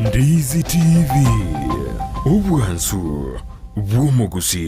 Ndizi TV ubwansu bw'omugusi.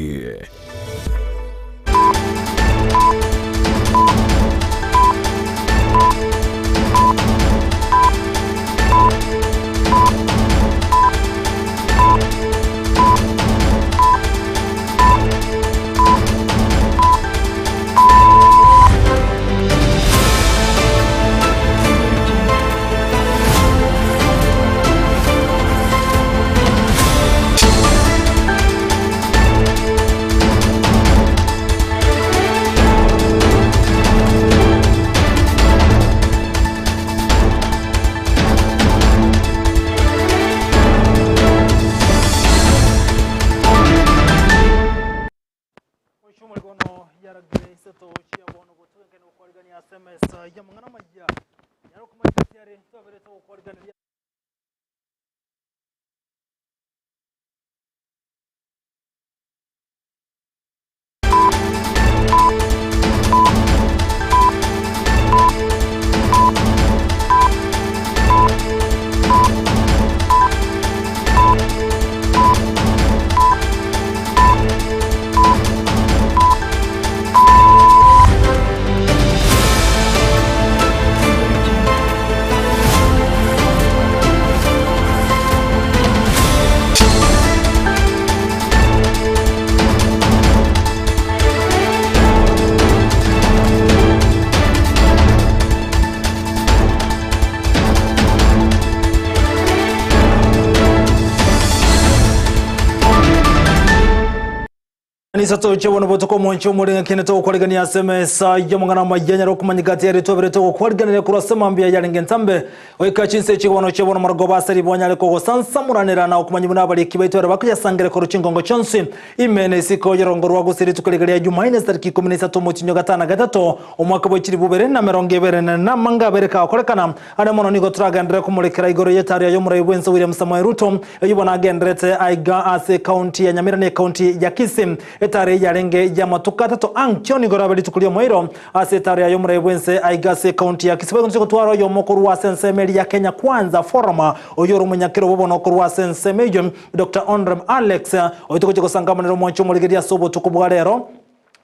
Nisato chewo nobotoko moncho mulinga kineto kwaligani SMS ya mungana majanya rokumanyigati ya ritobereto kwaligani kurasema mbia yalinge ntambe oika chinse chiwono chewo no margoba asari bonyale ko sansa muranira na okumanyibuna bali kibaitore bakuya sangere ko ruchingongo chonsi imene siko yorongorwa gusiri tukaligali ya Jumaine tariki 13 mutinyo gatana gatato omwaka bwikiri bubere na meronge bere na manga bereka kolekana ane mono nigo tragandre kumulekera igoro yetari yo murai wenso William Samoei Ruto yibona agendrete aiga ase county ya Nyamirane county ya Kisii etare yarenge ya matuka tato anchoni gorabeli tukulio moiro asetare ya yomre wense aigase county ya Kisii ngo twaro yo mokuru wa sensemeli ya Kenya Kwanza forma oyoro munyakiro bobo no kuru wa sensemejo Dr. Onrem Alex oyitoko kusangamana mwancho muligedia sobo tukubwarero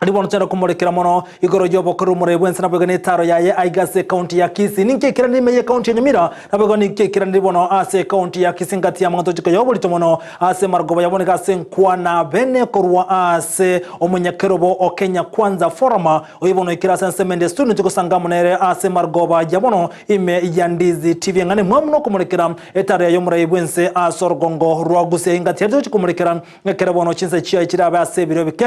Alibono tena kumulekera mono igoro jobo kuru mure wense nabegani taro yaye aigase county ya Kisii ninke kira ni meye county ya Nyamira nabegani kira ndibono ase county ya Kisii ngati ya mwanto chiko yobo litomono ase margoba yabone gase nkwa na bene korwa ase omunyakerobo o Kenya Kwanza forma oyibono ikira sensemende stunu chiko sangamunere ase margoba yabono ime yandizi TV ngane mwamuno kumulekera etare ya mure wense asorgongo rwaguse ngati ya chiko kumulekera ngekerebono chinse chia chiraba ase birobike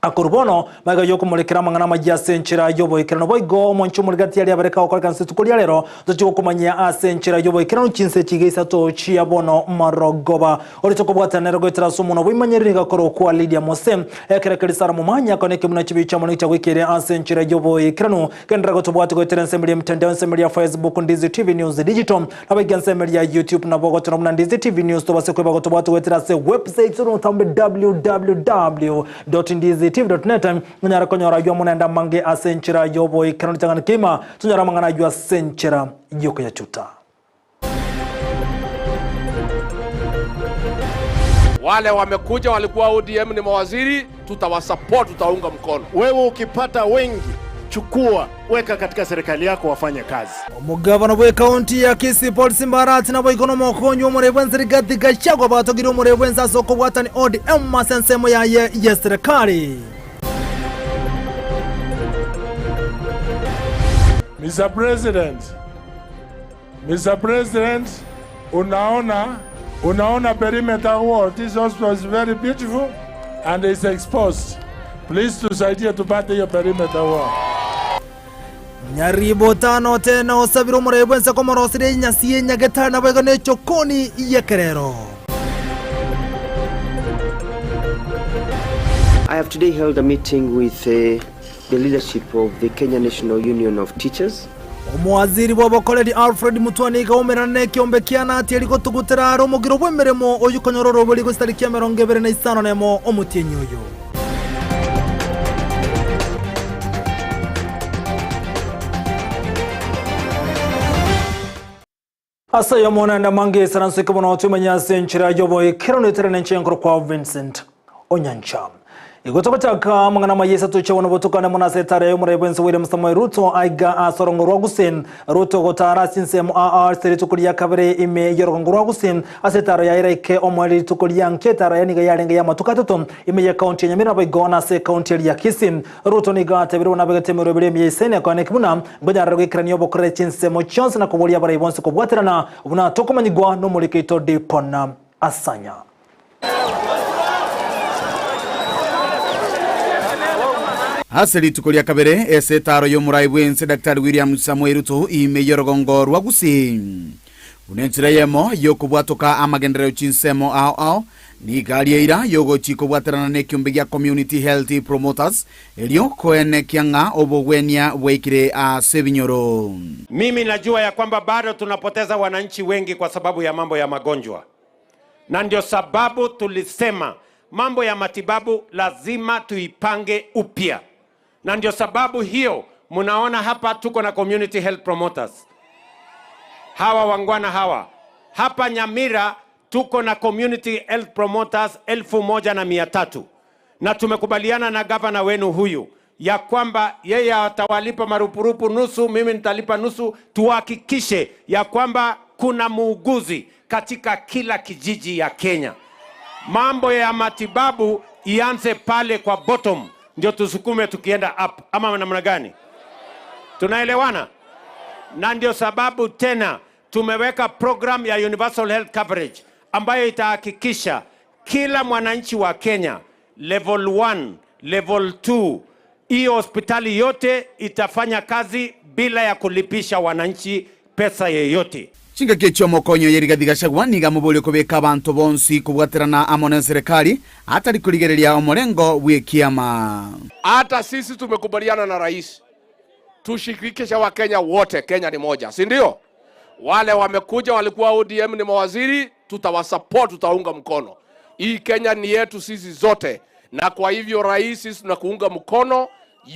Akurbono maga yoko mulekera mangana majya senchira yobo ikirano boygo moncho mulgati yali abareka okoreka nsitukuli rero zocho kumanya asenchira yobo ikirano chinse chigeisa to chia bono marogoba olitoko bwatanero gotera sumuno bimanyerika koro kwa Lydia Mose ekerekeri sara mumanya koneke muna chibicha munica wikire asenchira yobo ikirano kendra gotobwati gotera nsembeli mtandao nsembeli ya Facebook Ndizi TV News Digital abaga nsembeli ya YouTube na bogo tuna Ndizi TV News to base kwa gotobwati gotera se website no tambe www.ndizitv.net nyara konyora yo munenda mange asenchira yobo ikirano tangana kima tunyara mangana yo asenchira yoko ya chuta. Wale wamekuja walikuwa ODM ni mawaziri, tutawasupport, tutaunga mkono. Wewe ukipata wengi chukua weka katika serikali yako wafanye kazi. Mugavana wa county ya Kisii Paul Simbarati na boikono mokonyo murebenzi rigati gashagwa batogiro murebenza soko watani ODM masensemo ya serikali. Mr. President, unaona perimeter wall. This hospital is very beautiful and is exposed. Please tusaidie tupate hiyo perimeter wall. Nyaribo tano tena osabiro murebenza ko morosire nyasiye nyagetana boikono chokoni yekerero. I have today held a meeting with the leadership of the Kenya National Union of Teachers. Omwaziri w'abakoledi Alfred Mutwani gaumerane kiombekiana ati aliko tugutera romogiro bwemeremo oyukonyororo buli gustariki ya 25 nemo omutienyoyo. Asa ya mwana mangi saransi kubono otumenya senchira yobo ikironi terene nchenkuru kwa Vincent Onyancha. Igotokotaka mangana mayesa tuche wanabotukana mwana setare yomurebensi William Samoei Ruto aiga asorongorwa gusin Ruto gotara sinsemu seri tukulia kabere ime yorongorwa gusin asetare ya ireke omweli tukulia nketara yaniga yarenga ya matukatoto ime ya kaunti ya Nyamira baigona se kaunti ya Kisii. Ruto niga tebiru na begetemero bile miyesene kwa nekibuna ngoja rwekirani yobo kore sinsemu chonse na kubolia bara ibonsi kubwaterana ubuna tokomanyigwa no mulikito dipona asanya. Aseli tukulia kabere esetaro yomurai wense Dr. William Samoei Ruto ime yorogongorwa gusi. Unenchira yemo yokubwatoka amagendero chinsemo ao ni galieira yogo chiko bwaterana ne kyumbegia community health promoters elio koene kianga obogwenia weikire a sebinyoro. Mimi najua ya kwamba bado tunapoteza wananchi wengi kwa sababu ya mambo ya magonjwa. Na ndio sababu tulisema mambo ya matibabu lazima tuipange upya. Na ndio sababu hiyo munaona hapa tuko na community health promoters. Hawa wangwana hawa. Hapa Nyamira tuko na community health promoters 1,300. Na tumekubaliana na gavana wenu huyu ya kwamba yeye atawalipa marupurupu nusu, mimi nitalipa nusu, tuhakikishe ya kwamba kuna muuguzi katika kila kijiji ya Kenya. Mambo ya matibabu ianze pale kwa bottom, ndio tusukume tukienda up. Ama namna gani? Tunaelewana? Na ndio sababu tena tumeweka program ya universal health coverage ambayo itahakikisha kila mwananchi wa Kenya level 1, level 2, hiyo hospitali yote itafanya kazi bila ya kulipisha wananchi pesa yeyote. Chinga kecho mokonyo yeriga digashagwa niga mubole kobeka abantu bonsi kubwaterana amone serikali atari kuligereria omorengo wekiama. Hata sisi tumekubaliana na rais tushirikishe wa Kenya wote. Kenya ni moja, si ndio? Wale wamekuja walikuwa ODM ni mawaziri, tutawasupport, tutaunga mkono. Hii Kenya ni yetu sisi zote, na kwa hivyo rais sisi tunakuunga mkono.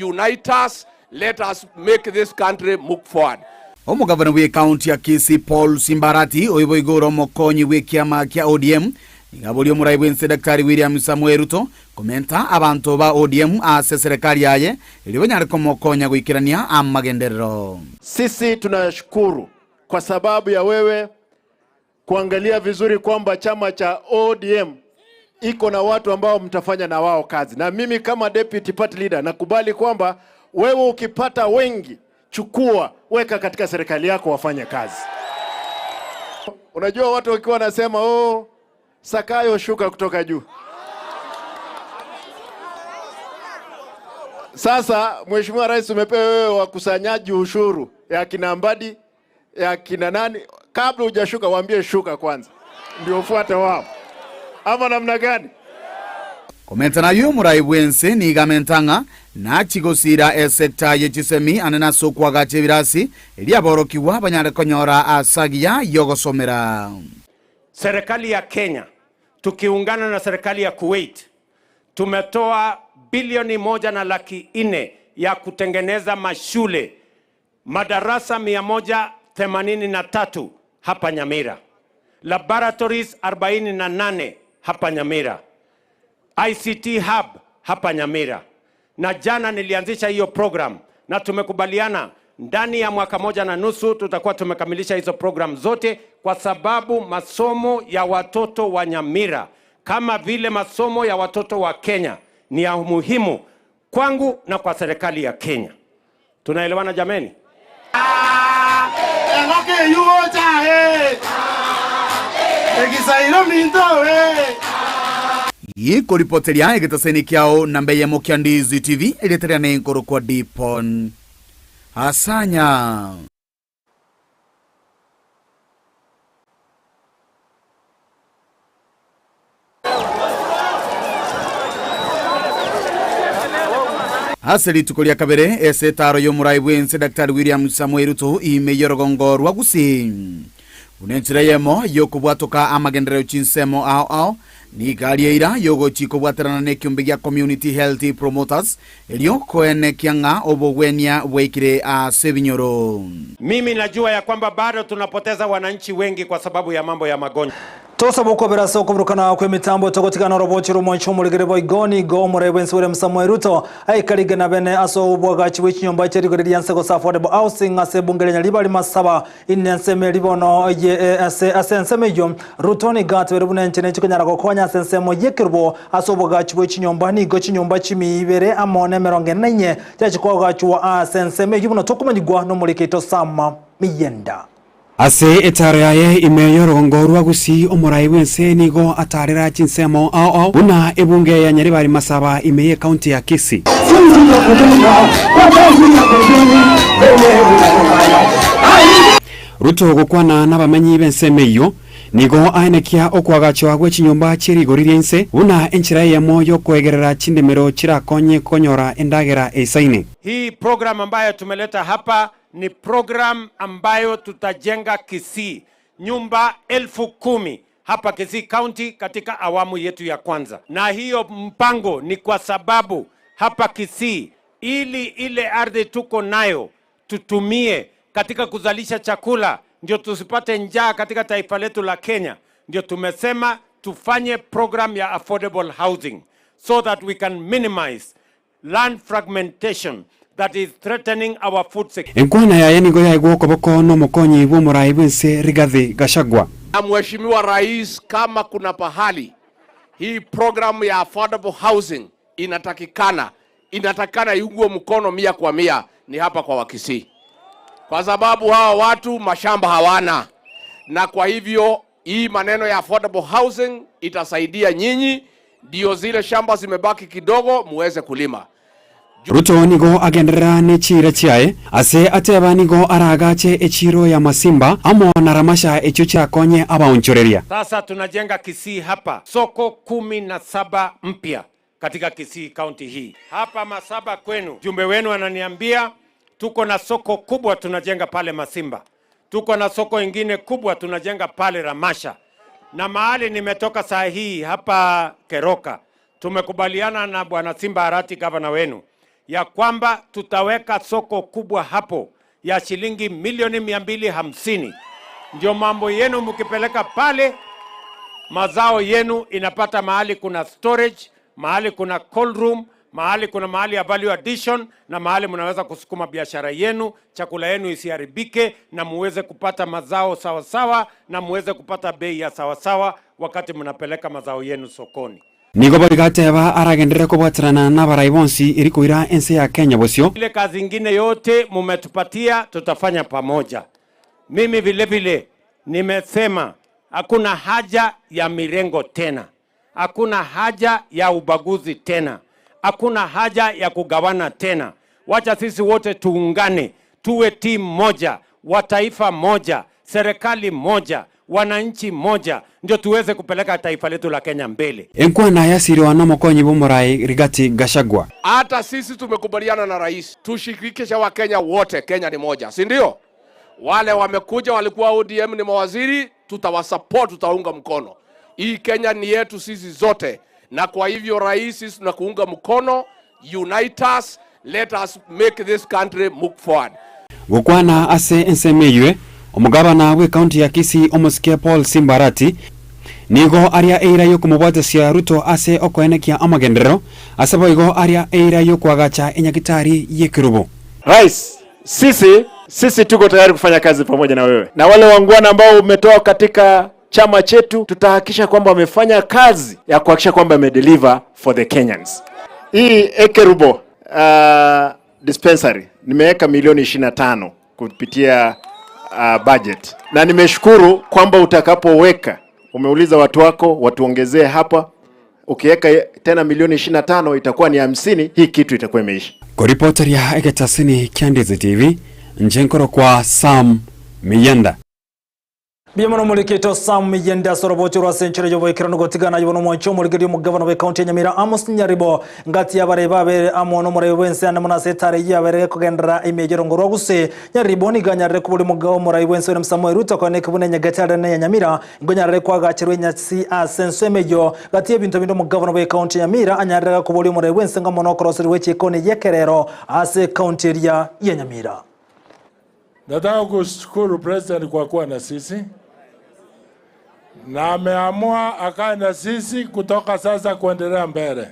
Unite us, let us make this country move forward. Omugavana we county ya Kisii Paul Simbarati oiboigoro mokonyi we kiama kia ODM ngabulio murai wense Dr. William Samoei Ruto komenta abantu ba ODM ase serikali yaye ilibonyareko mokonya guikirania amagenderero. Sisi tunashukuru kwa sababu ya wewe kuangalia vizuri kwamba chama cha ODM iko na watu ambao mtafanya na wao kazi. Na mimi kama deputy party leader nakubali kwamba wewe ukipata wengi, chukua, weka katika serikali yako wafanye kazi. Unajua watu wakiwa wanasema Sakayo shuka kutoka juu. Sasa Mheshimiwa Rais umepewa wewe wakusanyaji ushuru ya kina Mbadi, ya kina nani, kabla hujashuka waambie shuka kwanza ndio ufuate wao. Ama namna gani? Komenta na yu murai wense ni gamentanga na chigosira sekta yechisemi anena sokwa gache virasi ilia borokiwa banyare konyora asagia yogosomera. Serikali ya Kenya tukiungana na serikali ya Kuwait tumetoa bilioni 1.4 ya kutengeneza mashule, madarasa 183 hapa Nyamira, laboratories 48 hapa Nyamira, ICT hub hapa Nyamira. Na jana nilianzisha hiyo program na tumekubaliana ndani ya mwaka 1.5 tutakuwa tumekamilisha hizo program zote, kwa sababu masomo ya watoto wa Nyamira kama vile masomo ya watoto wa Kenya ni ya muhimu kwangu na kwa serikali ya Kenya. Tunaelewana jameni? Yiko ripoteria egetaseni kiao nambe ya Mokiandizi TV eleteria na inkoro kwa Dipon Asanya. Aseli tukulia kabere esetaro yomurai wense Dr. William Samoei Ruto ime yorogongorwa gusi. Unenchira yemo yokubwatoka amagendero chinsemo ao ni gari ira yogo chiko bwaterana ne kiumbe gya community health promoters elio koene kianga obogwenia weikire a sebinyoro. Mimi najua ya kwamba bado tunapoteza wananchi wengi kwa sababu ya mambo ya magonjwa. Tosaba uko berasa uko burukana kwa mitambo togotikana robochi rumoncho muligere boygoni go murebensi were Samuel Ruto aikariga na bene aso ubwagachi w'ikinyomba cyerigoreri yansego sa affordable housing ase bungerenya libali masaba inenseme libono ye asenseme yo Ruto ni gatwe rubunenche ne kikonyara gokonya asensemo yekirbo aso ubwagachi w'ikinyomba ni go kinyomba kimibere amone 44 cyakikogachi wa asenseme yubuno tokumanyigwa no mulikito sama miyenda. Ase etaro yaye imeyorongorwa gusi omurai wense nigo atarira chinsemo ao buna ebunge ya Nyaribari Masaba imeye county ya Kisii. Ruto gukwana n'abamenyi bensemeyo nigo aenekia okwagachwa gwechinyomba chirigorirense buna enchira yemo yo kwegerera chindemero chirakonye konyora endagera esaine. Hii program ambayo tumeleta hapa ni program ambayo tutajenga Kisii nyumba 10,000 hapa Kisii County katika awamu yetu ya kwanza. Na hiyo mpango ni kwa sababu hapa Kisii ili ile ardhi tuko nayo tutumie katika kuzalisha chakula, ndio tusipate njaa katika taifa letu la Kenya. Ndio tumesema tufanye program ya affordable housing so that we can minimize land fragmentation that is threatening our food security. Enkwana ya yenigo ya igwo koboko no mukonyi bwo murai wense Rigathi Gachagua. Na Mheshimiwa Rais, kama kuna pahali hii program ya affordable housing inatakikana iungwe mkono 100% ni hapa kwa Wakisii. Kwa sababu hawa watu mashamba hawana. Na kwa hivyo hii maneno ya affordable housing itasaidia nyinyi, ndio zile shamba zimebaki kidogo muweze kulima. Ruto nigo agendera ne chire chiae ase ateba nigo aragache echiro ya Masimba amo na Ramasha echucha konye abaonchoreria. Sasa tunajenga Kisii hapa soko 17 mpya katika Kisii County hii. Hapa Masaba kwenu, jumbe wenu ananiambia tuko na soko kubwa tunajenga pale Masimba. Tuko na soko ingine kubwa tunajenga pale Ramasha. Na mahali nimetoka saa hii hapa Keroka, tumekubaliana na Bwana Simba Arati gavana wenu ya kwamba tutaweka soko kubwa hapo ya shilingi milioni 250. Ndio mambo yenu mkipeleka pale, mazao yenu inapata mahali kuna storage, mahali kuna cold room, mahali kuna mahali ya value addition, na mahali mnaweza kusukuma biashara yenu, chakula yenu isiharibike, na muweze kupata mazao sawa sawa, na muweze kupata bei ya sawa sawa wakati mnapeleka mazao yenu sokoni. Nigo boigateba aragendera ko bwatrana na baraibonsi irikuira ense ya Kenya bosio. Ile kazi ingine yote mumetupatia tutafanya pamoja. Mimi vile vile nimesema hakuna haja ya mirengo tena. Hakuna haja ya ubaguzi tena. Hakuna haja ya kugawana tena. Wacha sisi wote tuungane, tuwe timu moja, wa taifa moja, serikali moja, wananchi moja, ndio tuweze kupeleka taifa letu la Kenya mbele. Enkwana yasiriwa na mukonyi bwo murai Rigathi Gachagua. Hata sisi tumekubaliana na rais tushirikishe Wakenya wote, Kenya ni moja, si ndio? Wale wamekuja walikuwa ODM ni mawaziri, tutawasupport, tutaunga mkono. Hii Kenya ni yetu sisi zote. Na kwa hivyo rais, sisi tunakuunga mkono, unite us, let us make this country move forward. Gukwana ase ensemeywe omugabana we county ya Kisii Omosike Paul Simbarati nigo aria eira yo kumubwatesia Ruto ase okoenekia amagendero asabo igo aria eira yo kwagacha enyakitari yekirubo. Rais, sisi tuko tayari kufanya kazi pamoja na wewe. Na wale wangwana ambao umetoa katika chama chetu, tutahakikisha kwamba wamefanya kazi ya kuhakikisha kwamba wamedeliver for the Kenyans. Hii Ekerubo dispensary nimeweka milioni 25 kupitia budget. Na nimeshukuru kwamba utakapoweka, umeuliza watu wako watuongezee hapa, ukiweka tena milioni 25 itakuwa ni 50, hii kitu itakuwa imeisha. Kwa reporter ya Egetasini Kiandizi TV, Njenkoro kwa Sam Miyanda. Biyamano mulikito Sam Yenda soroboti rwa senchire yobo ikirano gotigana yobono mwancho muligiri mugavana we county Nyamira Amos Nyaribo ngati yabare babe amono mure wense ane muna setare yabare kugendera imejero ngoro guse Nyaribo ni ganyare kubuli mugabo murai wense ne Samuel Ruto kone kubune nyagatare ne Nyamira ngonyare kwa gachirwe nyatsi asenso mejo gati ebintu bindo mugavana we county Nyamira anyare kubuli murai wense ngamono crossri weche kone yekerero ase county ya Nyamira. Nataka kushukuru president kwa kuwa na sisi na ameamua akae na sisi kutoka sasa kuendelea mbele.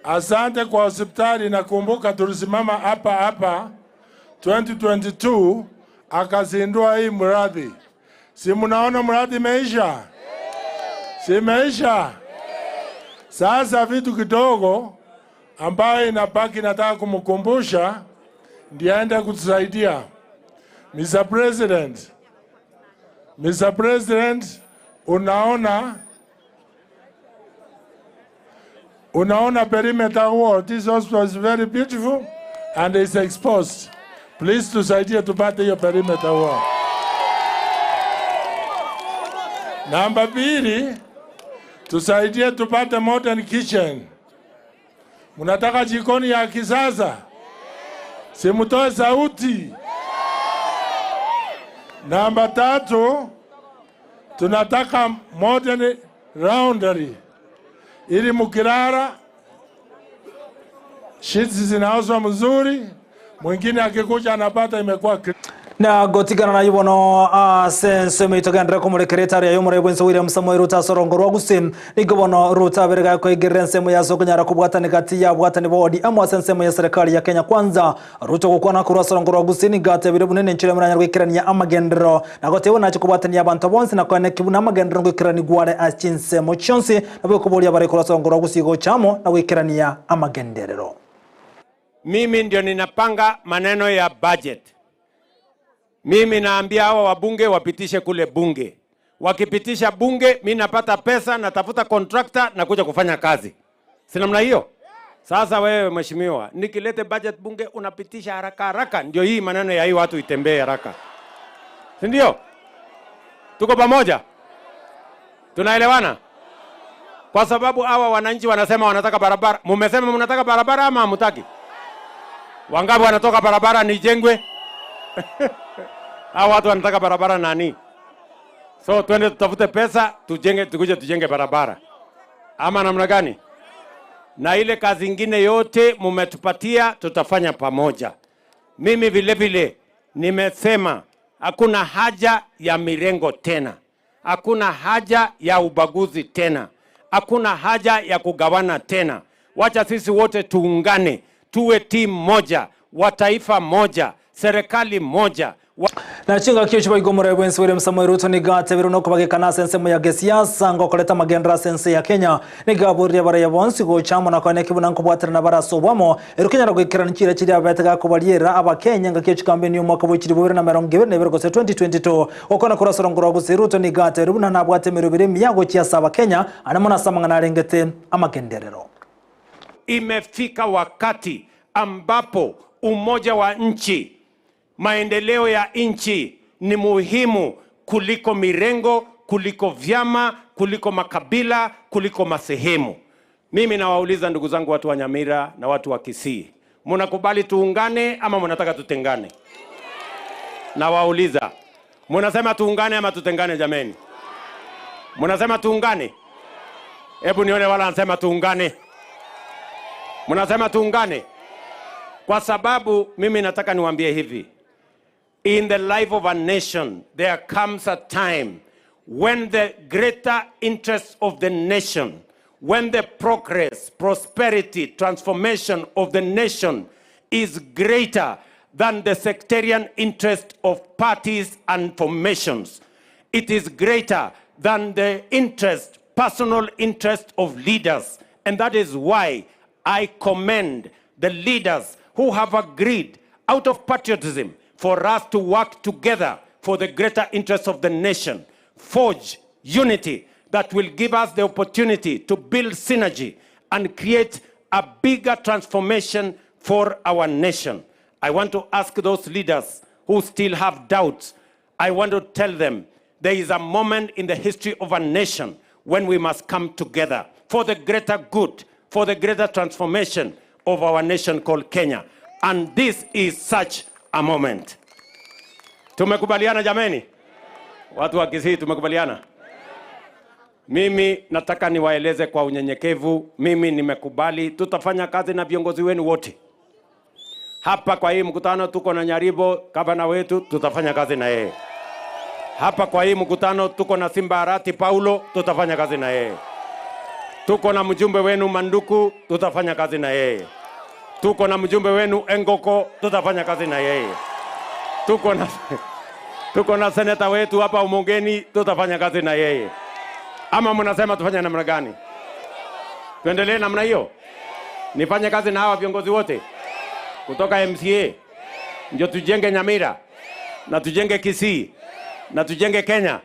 Asante kwa hospitali, nakumbuka tulisimama hapa 2022 akazindua hii mradi. Si mnaona mradi imeisha? Si imeisha? Sasa vitu kidogo ambayo inabaki nataka kumkumbusha ndiye aende kutusaidia. Mr. President, unaona perimeter wall. This hospital is very beautiful and is exposed. Please tusaidie tupate hiyo perimeter wall. Namba 2, tusaidie tupate modern kitchen. Munataka jikoni ya kisasa? Simutoe sauti. Namba 3, tunataka modern laundry. Ili mukirara sheets zinauzwa mzuri, mwingine akikuja anapata imekuwa na gotigana na yubono sense meitogandra ko muri keretari ya yumure bwense William Samuel Ruto sorongorwa gusim nigobono Ruto berega ko igerense mu yaso kunyara kubwatani kati ya bwatani bodi amwa sense mu ya serikali ya Kenya Kwanza. Ruto gukwana ku sorongorwa gusini gate bire bunene nchire muranya gwikirania amagendero nagotewe nacho kubwatani abantu bonse nakone kibuna amagendero gwikirani gware achinse mu chonsi nabwo kubolia bare ku sorongorwa gusigo chamo na gwikirania amagenderero. Mimi ndio ninapanga maneno ya budget. Mimi naambia hawa wabunge wapitishe kule bunge. Wakipitisha bunge, mimi napata pesa, natafuta contractor na kuja kufanya kazi. Si namna hiyo? Sasa wewe mheshimiwa, nikilete budget bunge unapitisha haraka. Ndio hii maneno ya hii watu itembee haraka. Si ndio? Tuko pamoja? Tunaelewana? Kwa sababu hawa wananchi wanasema wanataka barabara. Mumesema mnataka barabara ama hamtaki? Wangapi wanatoka barabara nijengwe? Hao watu wanataka barabara nani? So twende tutafute pesa tukuje tujenge barabara. Ama namna gani? Na ile kazi ingine yote mumetupatia tutafanya pamoja. Mimi vile vile nimesema hakuna haja ya mirengo tena. Hakuna haja ya ubaguzi tena. Hakuna haja ya kugawana tena. Wacha sisi wote tuungane, tuwe timu moja, wa taifa moja, serikali moja. Na chinga kiyo igomora bwense William Samuel Ruto ni gate biro no kubagekana sense mu ya gesiasa ngo koleta magendra sense ya Kenya ni gaburya bara ya bonsi go chamo na kone kibuna nkubwatira na barasobwamo erukenya na gwikirana kira kiri abatega kubaliera abakenya nga kiyo campaign yo mwaka bw'ikiri 2022 okona kurasorongora gusi Ruto ni gate rubuna na bwatemero bire miyago kiasa abakenya anamona samanga na rengete amagenderero. Imefika wakati ambapo umoja wa nchi, maendeleo ya nchi ni muhimu kuliko mirengo, kuliko vyama, kuliko makabila, kuliko masehemu. Mimi nawauliza ndugu zangu watu wa Nyamira na watu wa Kisii, mnakubali tuungane ama mnataka tutengane? Nawauliza, mnasema tuungane ama tutengane jameni? Mnasema tuungane? Hebu nione wala wanasema tuungane. Mnasema tuungane? Kwa sababu mimi nataka niwaambie hivi. In the life of a nation, there comes a time when the greater interest of the nation, when the progress, prosperity, transformation of the nation is greater than the sectarian interest of parties and formations. It is greater than the interest, personal interest of leaders. And that is why I commend the leaders who have agreed out of patriotism for us to work together for the greater interests of the nation, forge unity that will give us the opportunity to build synergy and create a bigger transformation for our nation. I want to ask those leaders who still have doubts I want to tell them there is a moment in the history of a nation when we must come together for the greater good, for the greater transformation of our nation called Kenya. And this is such a moment. Tumekubaliana jameni? Watu wa Kisii tumekubaliana? Mimi nataka niwaeleze kwa unyenyekevu, mimi nimekubali, tutafanya kazi na viongozi wenu wote. Hapa kwa hii mkutano tuko na Nyaribo, gavana wetu, tutafanya kazi na yeye. Hapa kwa hii mkutano tuko na Simba Arati Paulo, tutafanya kazi na yeye. Tuko na mjumbe wenu Manduku, tutafanya kazi na yeye. Tuko na mjumbe wenu Engoko, tutafanya kazi na yeye. Tuko na seneta wetu hapa Umongeni, tutafanya kazi na yeye. Ama mnasema tufanye namna gani? Tuendelee namna hiyo? Nifanye kazi na hawa viongozi wote kutoka MCA ndio tujenge Nyamira na tujenge Kisii na tujenge Kenya.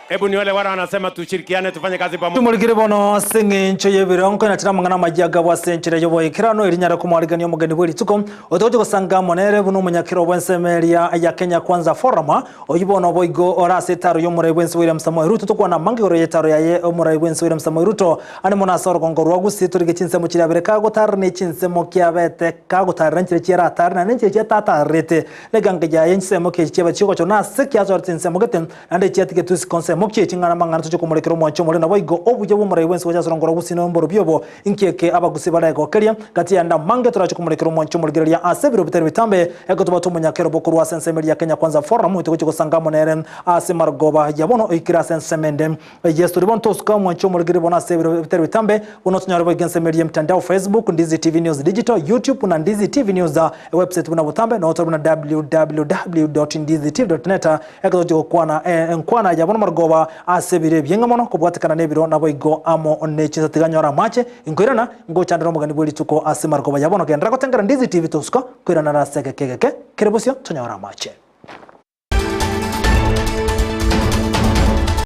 Hebu ni wale wana wanasema tushirikiane tufanye kazi pamoja. Tumulikire bono singi ncho yebironko na tira mangana majaga bwa senchire yobo ikirano irinyara kumwarigania mugeni bwiri tuko otoje gusanga monere buno munyakiro bwensemeria ya Kenya Kwanza Forum oyibono boigo orase taro yo murai bwense William Samoei Ruto tukwa na mangi oro yetaro yaye murai bwense William Samoei Ruto ani mona soro gongorwa gusi turige chinse mu kirabere ka gotar ne chinse mu kyabete ka gotar ranchire kira tar na nche tata rete le ganga ya yense mu ke cheba chiko chona sekya zor chinse mu geten ande chetike tusi konse mukye chingana mangana tucho kumulekero mwancho muri naboigo obuje bumura iwense wacha sorongora gusino mboro byobo inkeke abagusi barego keria kati ya ndamange turacho kumulekero mwancho muri geria asebiro bitero bitambe ego tubato munyakero bokuru wa sensemeri ya Kenya Kwanza Forum muto kucho sangamo nere asimargoba yabono ikira sensemende yesto ribon toska mwancho muri geria bona asebiro bitero bitambe bono tunyaro bo gensemeri mtandao Facebook Ndizi TV News Digital YouTube na Ndizi TV News website buna butambe na otobu na www.ndizitv.net ego tucho kwana enkwana yabono margoba asebire byengamono kubwatikana nebiro naboigo amo onnechiza tiganyora mache inkoirana ngo chandira mugani bwili tuko asimarko bayabono kendra ko tengera Ndizi TV tusko koirana raseke kegeke kerebosyo tonyora mache.